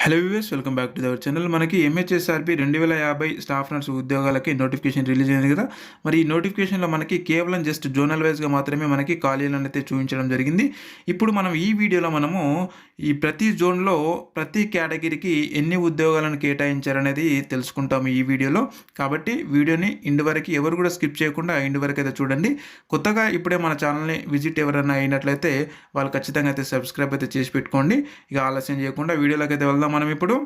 Hello viewers, welcome back to our channel. మనకి ఎంహెచ్ఎస్ఆర్‌పి 2050 staff nurse ఉద్యోగాలకి notification release అయింది కదా. మరి ఈ నోటిఫికేషన్‌లో మనకి కేవలం జస్ట్ జోనల్ వైస్‌గా మాత్రమే మనకి ఖాళీలను అయితే చూపించడం జరిగింది. ఇప్పుడు మనం ఈ వీడియోలో మనము ఈ ప్రతి జోన్‌లో ప్రతి కేటగిరీకి ఎన్ని ఉద్యోగాలను కేటాయించారనేది తెలుసుకుంటాము ఈ వీడియోలో. కాబట్టి వీడియోని ఎండ్ వరకు ఎవరు కూడా స్కిప్ చేయకుండా ఎండ్ వరకు అయితే చూడండి. కొత్తగా ఇప్పుడే మన ఛానల్‌ని విజిట్ ఎవరైనా అయినట్లయితే వాళ్ళు ఖచ్చితంగా అయితే సబ్స్క్రైబ్ అయితే చేసి పెట్టుకోండి. ఇక ఆలస్యం చేయకుండా వీడియోలోకి అయితే వెళ్దాం మనం ఇప్పుడు.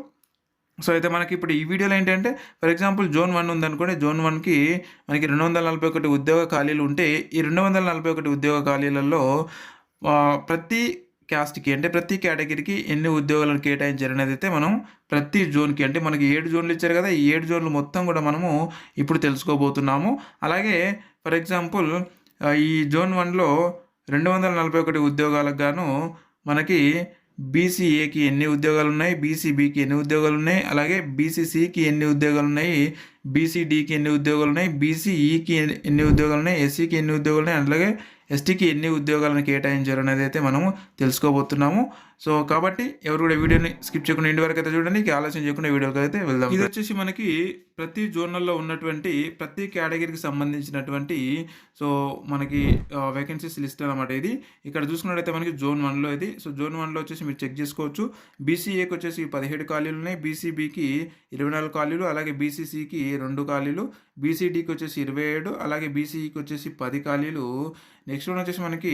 సో అయితే మనకి ఇప్పుడు ఈ వీడియోలో ఏంటంటే, ఫర్ ఎగ్జాంపుల్ జోన్ 1 ఉందనుకోండి. జోన్ 1కి మనకి 241 ఉద్యోగ ఖాళీలు ఉంటే, ఈ 241 ఉద్యోగ ఖాళీలలో ప్రతి క్యాస్ట్‌కి అంటే ప్రతి కేటగిరీకి ఎన్ని ఉద్యోగాలను కేటాయించారనేది అయితే మనం ప్రతి జోన్‌కి అంటే మనకి 7 జోన్లు ఇచ్చారు కదా. ఈ 7 జోన్లు మొత్తం కూడా మనము ఇప్పుడు తెలుసుకోబోతున్నాము. అలాగే ఫర్ ఎగ్జాంపుల్ ఈ జోన్ 1లో 241 ఉద్యోగాలకు గాను మనకి బీసీఏకి ఎన్ని ఉద్యోగాలు ఉన్నాయి, బీసీబీకి ఎన్ని ఉద్యోగాలు ఉన్నాయి, అలాగే బీసీసీకి ఎన్ని ఉద్యోగాలు ఉన్నాయి, బీసీడీకి ఎన్ని ఉద్యోగాలు ఉన్నాయి, బీసీఈకి ఎన్ని ఉద్యోగాలు ఉన్నాయి, ఎస్సీకి ఎన్ని ఉద్యోగాలు ఉన్నాయి, అలాగే ఎస్టీకి ఎన్ని ఉద్యోగాలను కేటాయించారు అనేది అయితే మనము తెలుసుకోబోతున్నాము. సో కాబట్టి ఎవరు కూడా వీడియోని స్కిప్ చేయకుండా ఇంటి వరకు అయితే చూడండి. ఆలోచన చేయకుండా వీడియోకి అయితే వెళ్దాం. ఇది వచ్చేసి మనకి ప్రతి జోన్లలో ఉన్నటువంటి ప్రతి కేటగిరీకి సంబంధించినటువంటి సో మనకి వేకెన్సీస్ లిస్ట్ అనమాట ఇది. ఇక్కడ చూసుకున్నట్టయితే మనకి జోన్ 1లో ఇది. సో జోన్ 1లో వచ్చేసి మీరు చెక్ చేసుకోవచ్చు. బీసీఏకి వచ్చేసి 17 ఖాళీలు ఉన్నాయి, బీసీబీకి 24 ఖాళీలు, అలాగే బీసీసీకి 2 ఖాళీలు, బీసీడీకి వచ్చేసి 27, అలాగే బీసీఈకి వచ్చేసి 10 ఖాళీలు. నెక్స్ట్ వన్ వచ్చేసి మనకి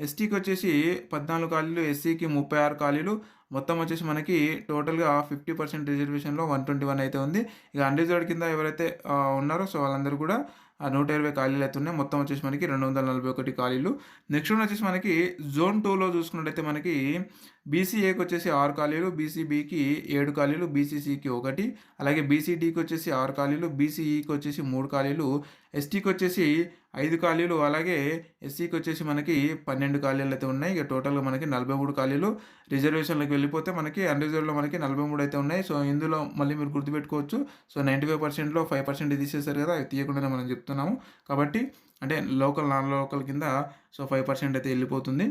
ఎస్టీకి వచ్చేసి 14 ఖాళీలు, ఎస్సీకి 36 ఖాళీలు. మొత్తం వచ్చేసి మనకి టోటల్గా 50% రిజర్వేషన్లో 121 అయితే ఉంది. ఇక అన్రిజర్వ్డ్ కింద ఎవరైతే ఉన్నారో సో వాళ్ళందరూ కూడా 120 ఖాళీలు అయితే ఉన్నాయి. మొత్తం వచ్చేసి మనకి 241 ఖాళీలు. నెక్స్ట్ వన్ వచ్చేసి మనకి జోన్ 2లో చూసుకున్నట్టయితే మనకి బీసీఏకి వచ్చేసి 6 ఖాళీలు, బీసీబీకి 7 ఖాళీలు, బీసీసీకి 1, అలాగే బీసీడీకి వచ్చేసి 6 ఖాళీలు, బీసీఈకి వచ్చేసి 3 ఖాళీలు, ఎస్టీకి వచ్చేసి 5 ఖాళీలు, అలాగే ఎస్సీకి వచ్చేసి మనకి 12 ఖాళీలు అయితే ఉన్నాయి. ఇక టోటల్గా మనకి 43 ఖాళీలు. రిజర్వేషన్లకు వెళ్ళిపోతే మనకి అన్రిజర్వ్డ్లో మనకి 43 అయితే ఉన్నాయి. సో ఇందులో మళ్ళీ మీరు గుర్తుపెట్టుకోవచ్చు. సో 95%లో 5% తీసేశారు కదా, అవి తీయకుండానే మనం చెప్తున్నాము. కాబట్టి అంటే లోకల్ నాన్ లోకల్ కింద సో 5% అయితే వెళ్ళిపోతుంది.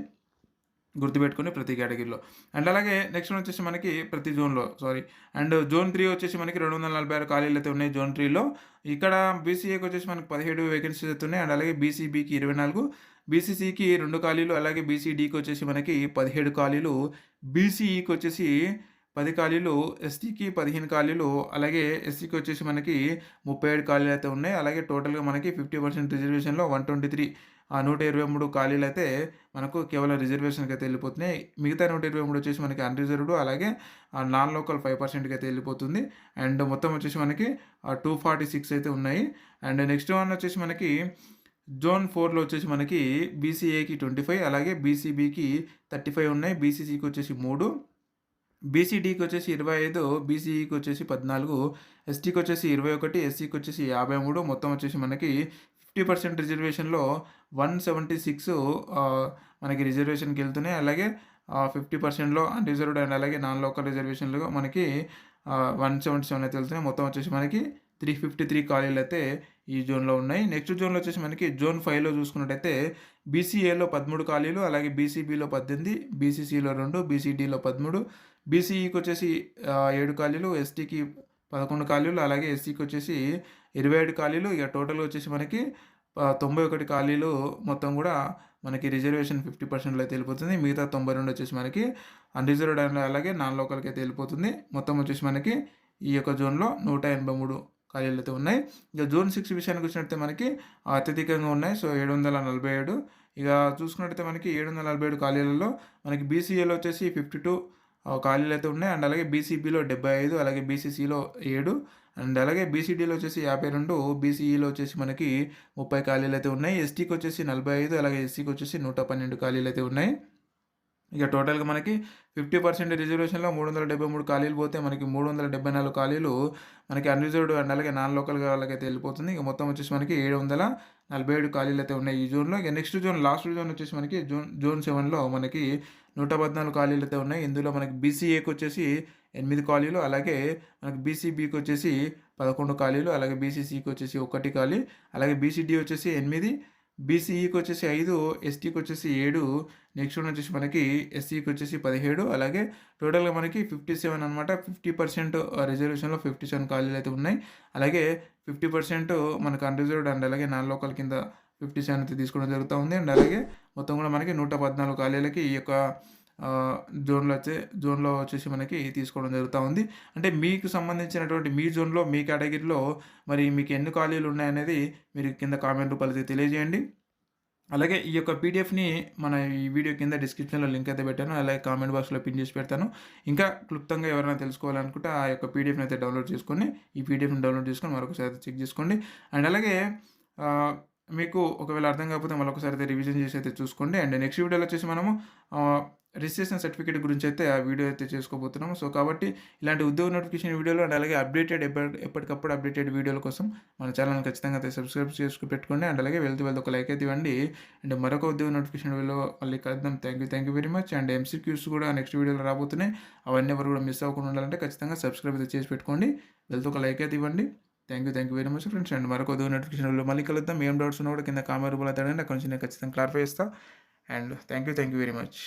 గుర్తుపెట్టుకుని ప్రతి కేటగిరీలో. అండ్ అలాగే నెక్స్ట్ వన్ వచ్చేసి మనకి ప్రతి జోన్లో అండ్ జోన్ 3 వచ్చేసి మనకి 246 ఖాళీలు అయితే ఉన్నాయి జోన్ 3లో. ఇక్కడ బీసీఏకి వచ్చేసి మనకి 17 వేకెన్సీస్ అయితే ఉన్నాయి. అండ్ అలాగే బీసీబీకి 24, బీసీసీకి 2 ఖాళీలు, అలాగే బీసీడీకి వచ్చేసి మనకి 17 ఖాళీలు, బీసీఈకి వచ్చేసి 10 ఖాళీలు, ఎస్టీకి 15 ఖాళీలు, అలాగే ఎస్సీకి వచ్చేసి మనకి 37 ఖాళీలు అయితే ఉన్నాయి. అలాగే టోటల్గా మనకి 50% రిజర్వేషన్లో 123 123 ఖాళీలు అయితే మనకు కేవలం రిజర్వేషన్కి అయితే వెళ్ళిపోతున్నాయి. మిగతా 123 వచ్చేసి మనకి అన్రిజర్వ్డ్, అలాగే నాన్ లోకల్ 5%కి అయితే వెళ్ళిపోతుంది. అండ్ మొత్తం వచ్చేసి మనకి 246 అయితే ఉన్నాయి. అండ్ నెక్స్ట్ వన్ వచ్చేసి మనకి జోన్ 4లో వచ్చేసి మనకి బీసీఏకి 25, అలాగే బీసీబీకి 35 ఉన్నాయి, బీసీసీకి వచ్చేసి 3, బీసీడీకి వచ్చేసి 25, బీసీఈకి వచ్చేసి 14, ఎస్టీకి వచ్చేసి 21, ఎస్సీకి వచ్చేసి 53. మొత్తం వచ్చేసి మనకి 50% రిజర్వేషన్లో 176 మనకి రిజర్వేషన్కి వెళ్తున్నాయి. అలాగే 50%లో అన్రిజర్వ్డ్ అండ్ అలాగే నాన్ లోకల్ రిజర్వేషన్లో మనకి 177 అయితే వెళ్తున్నాయి. మొత్తం వచ్చేసి మనకి 353 ఖాళీలు అయితే ఈ జోన్లో ఉన్నాయి. నెక్స్ట్ జోన్లో వచ్చేసి మనకి జోన్ 5లో చూసుకున్నట్టయితే బీసీఏలో 13 ఖాళీలు, అలాగే బీసీబీలో 18, బీసీసీలో 2, బీసీడీలో 13, బీసీఈకి వచ్చేసి 7 ఖాళీలు, ఎస్టీకి 11 ఖాళీలు, అలాగే ఎస్సీకి వచ్చేసి 27 ఖాళీలు. ఇక టోటల్గా వచ్చేసి మనకి 91 ఖాళీలు. మొత్తం కూడా మనకి రిజర్వేషన్ 50%లో అయితే వెళ్ళిపోతుంది. మిగతా 92 వచ్చేసి మనకి అన్రిజర్వ్డ్ అండ్ అలాగే నాన్ లోకల్కి అయితే వెళ్ళిపోతుంది. మొత్తం వచ్చేసి మనకి ఈ యొక్క జోన్లో 183 ఖాళీలు అయితే ఉన్నాయి. ఇక జోన్ 6 విషయానికి వచ్చినట్టయితే మనకి అత్యధికంగా ఉన్నాయి. సో 747. ఇక చూసుకున్నట్టయితే మనకి 747 ఖాళీలలో మనకి బీసీఏలో వచ్చేసి 52 ఖాళీలు అయితే ఉన్నాయి. అండ్ అలాగే బీసీబీలో 75, అలాగే బీసీసీలో 7, అండ్ అలాగే బీసీడీలో వచ్చేసి 52, బీసీఈలో వచ్చేసి మనకి 30 ఖాళీలు అయితే ఉన్నాయి. ఎస్టీకి వచ్చేసి 45, అలాగే ఎస్సీకి వచ్చేసి 112 ఖాళీలు అయితే ఉన్నాయి. ఇక టోటల్గా మనకి 50% రిజర్వేషన్లో 373 ఖాళీలు పోతే మనకి 374 ఖాళీలు మనకి అన్రిజర్వ్డ్ అండ్ అలాగే నాన్ లోకల్ వాళ్ళకైతే వెళ్ళిపోతుంది. ఇక మొత్తం వచ్చేసి మనకి 747 ఖాళీలు అయితే ఉన్నాయి ఈ జోన్లో. ఇక నెక్స్ట్ జోన్ లాస్ట్ జోన్ వచ్చేసి మనకి జోన్ 7లో మనకి 114 ఖాళీలు అయితే ఉన్నాయి. ఇందులో మనకి బీసీఏకి వచ్చేసి 8 ఖాళీలు, అలాగే మనకి బీసీబీకి వచ్చేసి 11 ఖాళీలు, అలాగే బీసీసీకి వచ్చేసి 1 ఖాళీ, అలాగే బీసీడీ వచ్చేసి 8, బీసీఈకి వచ్చేసి 5, ఎస్టీకి వచ్చేసి 7, నెక్స్ట్ వన్ వచ్చేసి మనకి ఎస్సీకి వచ్చేసి 17, అలాగే టోటల్‌గా మనకి 57 అనమాట. 50% రిజర్వేషన్‌లో 57 ఖాళీలు అయితే ఉన్నాయి. అలాగే 50% మనకు అన్‌రిజర్వ్డ్ అండ్ అలాగే నాన్ లోకల్ కింద 57 అయితే తీసుకోవడం జరుగుతా ఉంది. అండ్ అలాగే మొత్తం కూడా మనకి 114 ఖాళీలకి ఈ యొక్క ఆహ్, జోన్‌లో వచ్చేసి మనకి తీసుకోవడం జరుగుతా ఉంది. అంటే మీకు సంబంధించినటువంటి మీ జోన్‌లో, మీ కేటగిరీలో మరి మీకు ఎన్ని ఖాళీలు ఉన్నాయనేది మీరు కింద కామెంట్ రూపాల్లో అయితే తెలియజేయండి. అలాగే ఈ యొక్క పీడిఎఫ్‌ని మన ఈ వీడియో కింద డిస్క్రిప్షన్‌లో లింక్ అయితే పెట్టాను. అలాగే కామెంట్ బాక్స్‌లో పిన్ చేసి పెడతాను. ఇంకా క్లుప్తంగా ఎవరైనా తెలుసుకోవాలనుకుంటే ఆ యొక్క పీడిఎఫ్‌ని అయితే డౌన్లోడ్ చేసుకొని, ఈ పీడిఎఫ్‌ని డౌన్లోడ్ చేసుకొని మరొకసారి అయితే చెక్ చేసుకోండి. అండ్ అలాగే ఆహ్, మీకు ఒకవేళ అర్థం కాకపోతే మళ్ళొకసారి అయితే రివిజన్ చేసి అయితే చూసుకోండి. అండ్ నెక్స్ట్ వీడియోలో వచ్చేసి మనము ఆహ్, రిజిస్ట్రేషన్ సర్టిఫికేట్ గురించి అయితే ఆ వీడియో అయితే చేసుకోబోతున్నాము. సో, కాబట్టి ఇలాంటి ఉద్యోగ నోటిఫికేషన్ వీడియోలు అండ్ అలాగే ఎప్పటికప్పుడు అప్డేటెడ్ వీడియోల కోసం మన ఛానల్‌ని ఖచ్చితంగా అయితే సబ్స్క్రైబ్ చేసుకొని పెట్టుకోండి. అండ్ అలాగే వెళ్తూ ఒక లైక్ అయితే ఇవ్వండి. అండ్ మరొక ఉద్యోగ నోటిఫికేషన్ వీడియోలో మళ్ళీ కలుద్దాం. Thank you very much. And MCQs కూడా నెక్స్ట్ వీడియోలో రాబోతున్నాయి. అవన్నీ ఎవరు కూడా మిస్ అవ్వకుండా ఉండాలంటే ఖచ్చితంగా సబ్స్క్రైబ్ అయితే చేసి పెట్టుకోండి. వెళ్తూ ఒక లైక్ అయితే ఇవ్వండి. Thank you very much friends. And మరొక ఉద్యోగ నోటిఫికేషన్ వీడియోలో మళ్ళీ కలుద్దాం. ఏం డౌట్స్ ఉన్నా కూడా కింద కామెంట్ రూపంలో అడగండి. అక్కడ నుంచి నేను ఖచ్చితంగా క్లారిఫై చేస్తా. And thank you very much.